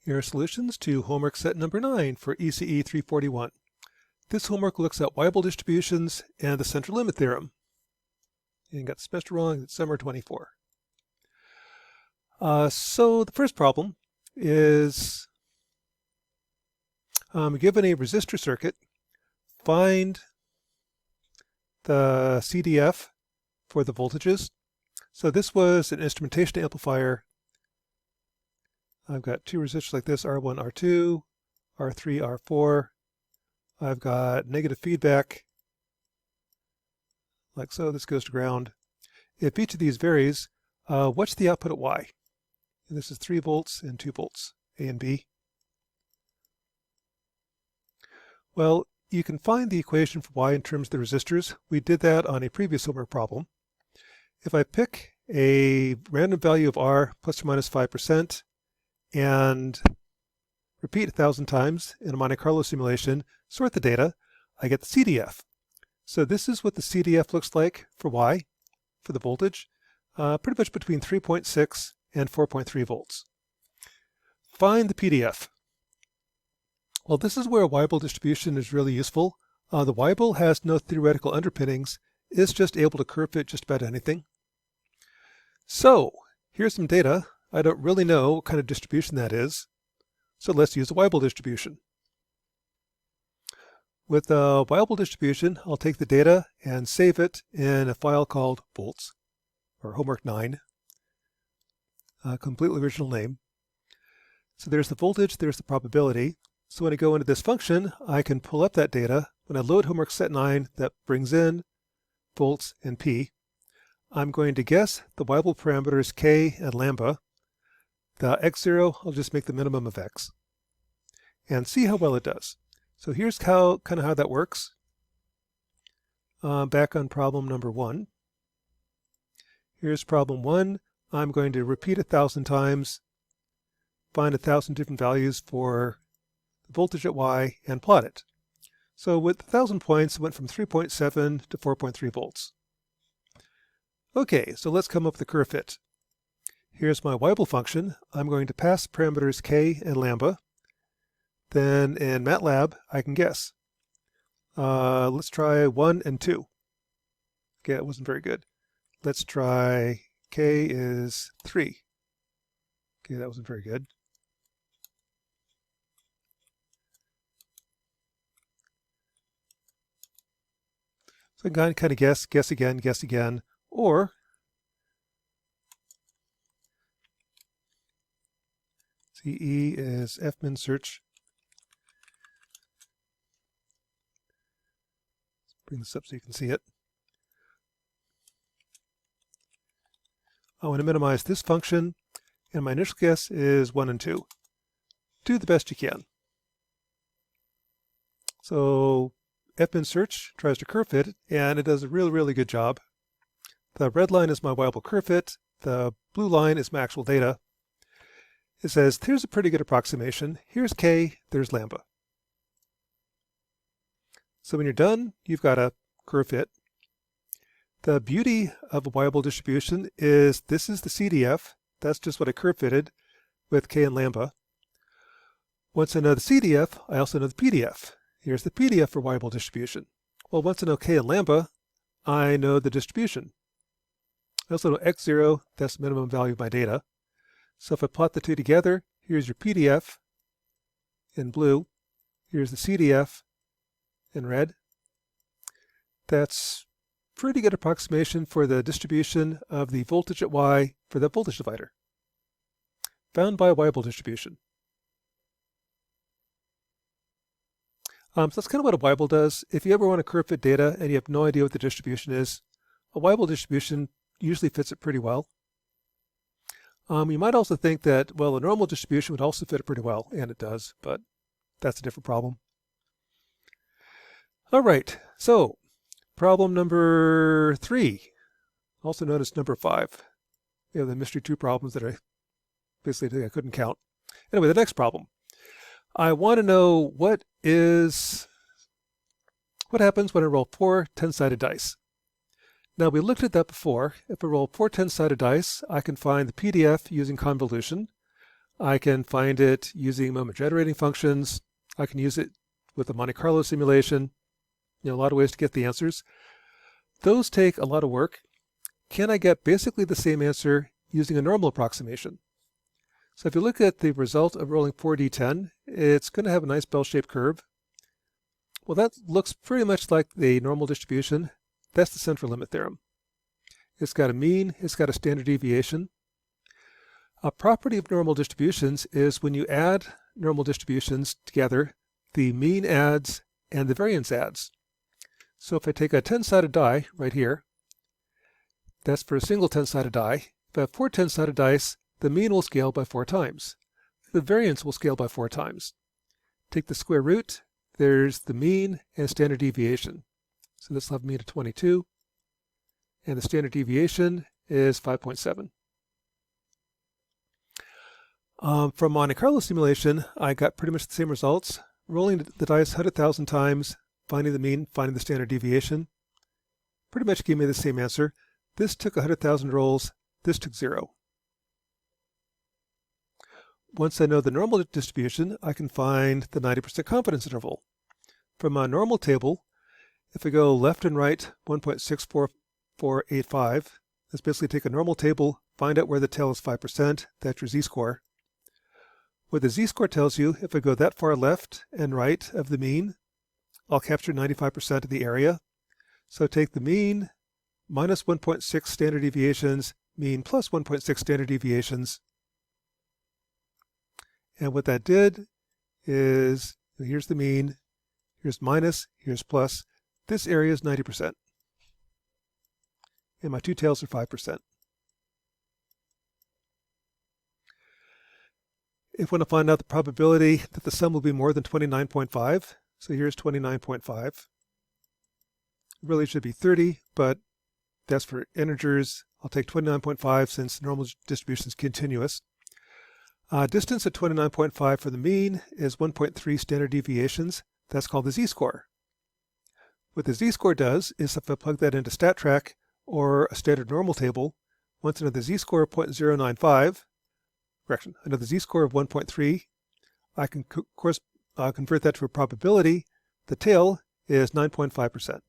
Here are solutions to homework set number 9 for ECE 341. This homework looks at Weibull distributions and the central limit theorem. And got the semester wrong, it's summer 24. So the first problem is given a resistor circuit, find the CDF for the voltages. So this was an instrumentation amplifier. I've got two resistors like this, R1, R2, R3, R4. I've got negative feedback, like so. This goes to ground. If each of these varies, what's the output at Y? And this is 3 volts and 2 volts, A and B. Well, you can find the equation for Y in terms of the resistors. We did that on a previous homework problem. If I pick a random value of R plus or minus 5%, and repeat 1,000 times in a Monte Carlo simulation, sort the data, I get the CDF. So this is what the CDF looks like for Y, for the voltage, pretty much between 3.6 and 4.3 volts. Find the PDF. Well, this is where a Weibull distribution is really useful. The Weibull has no theoretical underpinnings. It's just able to curve fit just about anything. So here's some data. I don't really know what kind of distribution that is, so let's use a Weibull distribution. With a Weibull distribution, I'll take the data and save it in a file called volts, or homework 9, completely original name. So there's the voltage, there's the probability. So when I go into this function, I can pull up that data. When I load homework set 9, that brings in volts and P. I'm going to guess the Weibull parameters K and lambda. The x0, I'll just make the minimum of x, and see how well it does. So here's kind of how that works. Back on problem number 1. Here's problem 1. I'm going to repeat 1,000 times, find 1,000 different values for the voltage at Y, and plot it. So with 1,000 points, it went from 3.7 to 4.3 volts. Okay, so let's come up with a curve fit. Here's my Weibull function. I'm going to pass parameters K and lambda. Then in MATLAB, I can guess. Let's try 1 and 2. Okay, that wasn't very good. Let's try K is 3. Okay, that wasn't very good. So I can kind of guess again, or CE is fmin search. Let's bring this up so you can see it. I want to minimize this function, and my initial guess is 1 and 2. Do the best you can. So fmin search tries to curve fit, and it does a really good job. The red line is my Weibull curve fit. The blue line is my actual data. It says, here's a pretty good approximation. Here's K, there's lambda. So when you're done, you've got a curve fit. The beauty of a Weibull distribution is this is the CDF. That's just what I curve fitted with K and lambda. Once I know the CDF, I also know the PDF. Here's the PDF for Weibull distribution. Well, once I know K and lambda, I know the distribution. I also know x0, that's the minimum value of my data. So if I plot the two together, here's your PDF in blue, here's the CDF in red. That's pretty good approximation for the distribution of the voltage at Y for that voltage divider, found by a Weibull distribution. So that's kind of what a Weibull does. If you ever want to curve fit data and you have no idea what the distribution is, a Weibull distribution usually fits it pretty well. You might also think that, well, a normal distribution would also fit it pretty well, and it does, but that's a different problem. All right, so problem number 3, also known as number 5. We have the mystery 2 problems that I basically couldn't count. Anyway, the next problem. I want to know what happens when I roll 4 10-sided dice. Now, we looked at that before. If I roll 4 10-sided dice, I can find the PDF using convolution. I can find it using moment generating functions. I can use it with a Monte Carlo simulation. A lot of ways to get the answers. Those take a lot of work. Can I get basically the same answer using a normal approximation? So if you look at the result of rolling 4d10, it's going to have a nice bell-shaped curve. Well, that looks pretty much like the normal distribution. That's the central limit theorem. It's got a mean, it's got a standard deviation. A property of normal distributions is when you add normal distributions together, the mean adds and the variance adds. So if I take a 10-sided die right here, that's for a single 10-sided die. If I have 4 10-sided dice, the mean will scale by 4 times. The variance will scale by 4 times. Take the square root, there's the mean and standard deviation. So this will have a mean of 22, and the standard deviation is 5.7. From Monte Carlo simulation, I got pretty much the same results. Rolling the dice 100,000 times, finding the mean, finding the standard deviation. Pretty much gave me the same answer. This took 100,000 rolls, this took 0. Once I know the normal distribution, I can find the 90% confidence interval. From a normal table, if we go left and right 1.64485, let's basically take a normal table, find out where the tail is 5%, that's your z-score. What the z-score tells you, if I go that far left and right of the mean, I'll capture 95% of the area. So take the mean minus 1.6 standard deviations, mean plus 1.6 standard deviations. And what that did is, here's the mean, here's minus, here's plus. This area is 90%. And my two tails are 5%. If I want to find out the probability that the sum will be more than 29.5, so here's 29.5. It really should be 30, but that's for integers. I'll take 29.5 since the normal distribution is continuous. Distance at 29.5 for the mean is 1.3 standard deviations. That's called the z-score. What the z-score does is if I plug that into StatTrack or a standard normal table, once I know the z-score of 0.095, correction, I know the z-score of 1.3, I can of course convert that to a probability. The tail is 9.5%.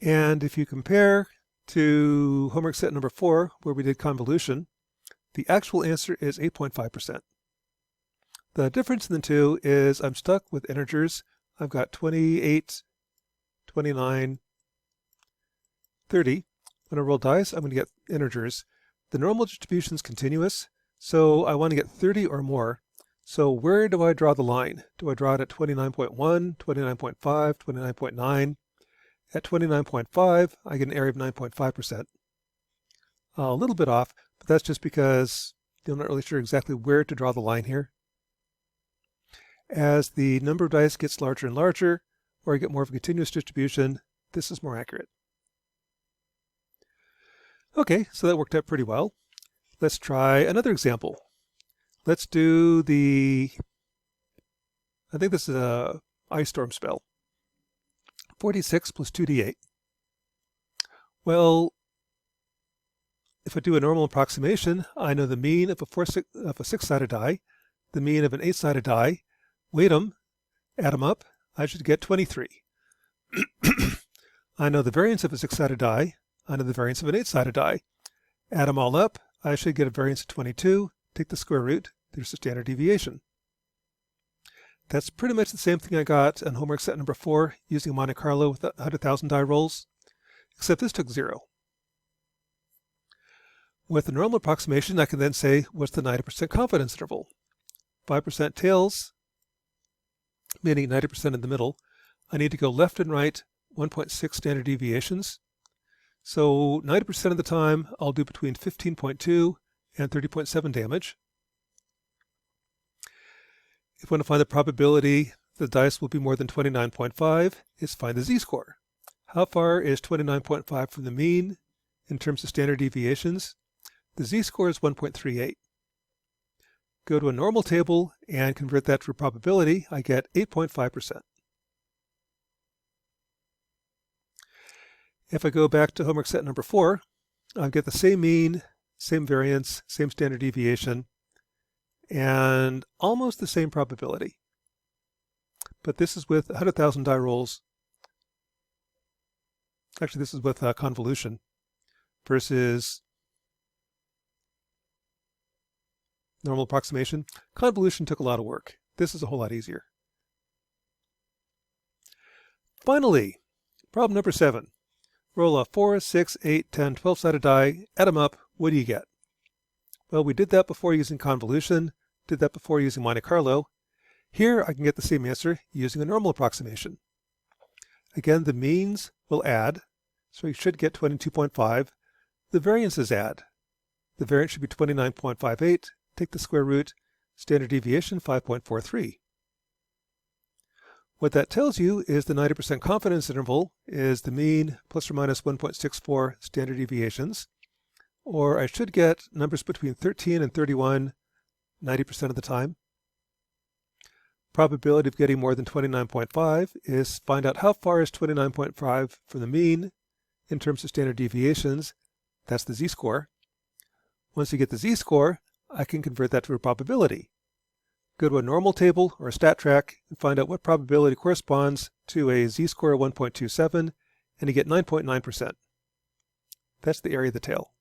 And if you compare to homework set number 4, where we did convolution, the actual answer is 8.5%. The difference in the two is I'm stuck with integers. I've got 28, 29, 30. When I roll dice, I'm going to get integers. The normal distribution is continuous, so I want to get 30 or more. So where do I draw the line? Do I draw it at 29.1, 29.5, 29.9? At 29.5, I get an area of 9.5%. A little bit off, but that's just because I'm not really sure exactly where to draw the line here. As the number of dice gets larger and larger, or I get more of a continuous distribution, this is more accurate. Okay, so that worked out pretty well. Let's try another example. Let's do I think this is a ice storm spell. 46 plus 2d8. Well, if I do a normal approximation, I know the mean of a 6-sided die, the mean of an 8-sided die, weight them, add them up, I should get 23. I know the variance of a 6-sided die, I know the variance of an 8-sided die. Add them all up, I should get a variance of 22, take the square root, there's the standard deviation. That's pretty much the same thing I got on homework set number 4 using Monte Carlo with 100,000 die rolls, except this took 0. With the normal approximation, I can then say, what's the 90% confidence interval? 5% tails, meaning 90% in the middle. I need to go left and right 1.6 standard deviations. So 90% of the time, I'll do between 15.2 and 30.7 damage. If I want to find the probability the dice will be more than 29.5, is find the z-score. How far is 29.5 from the mean in terms of standard deviations? The z-score is 1.38. Go to a normal table and convert that to a probability. I get 8.5%. If I go back to homework set number 4, I get the same mean, same variance, same standard deviation, and almost the same probability. But this is with 100,000 die rolls. Actually, this is with convolution versus normal approximation. Convolution took a lot of work. This is a whole lot easier. Finally, problem number 7. Roll a 4, 6, 8, 10, 12-sided die, add them up, what do you get? Well, we did that before using convolution, did that before using Monte Carlo. Here I can get the same answer using a normal approximation. Again, the means will add, so you should get 22.5. The variances add. The variance should be 29.58. Take the square root, standard deviation 5.43. What that tells you is the 90% confidence interval is the mean plus or minus 1.64 standard deviations, or I should get numbers between 13 and 31 90% of the time. Probability of getting more than 29.5 is find out how far is 29.5 from the mean in terms of standard deviations. That's the z-score. Once you get the z-score, I can convert that to a probability. Go to a normal table or a stat track and find out what probability corresponds to a z-score of 1.27, and you get 9.9%. That's the area of the tail.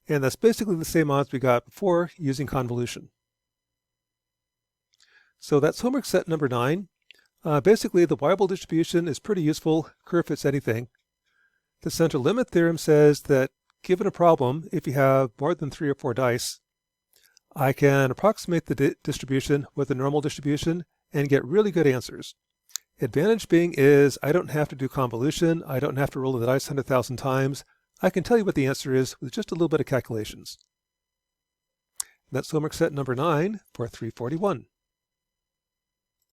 And that's basically the same odds we got before using convolution. So that's homework set number 9. Basically, the Weibull distribution is pretty useful. Curve fits anything. The central limit theorem says that given a problem, if you have more than 3 or 4 dice, I can approximate the distribution with a normal distribution and get really good answers. Advantage being is I don't have to do convolution. I don't have to roll the dice 100,000 times. I can tell you what the answer is with just a little bit of calculations. That's homework set number 9 for 341.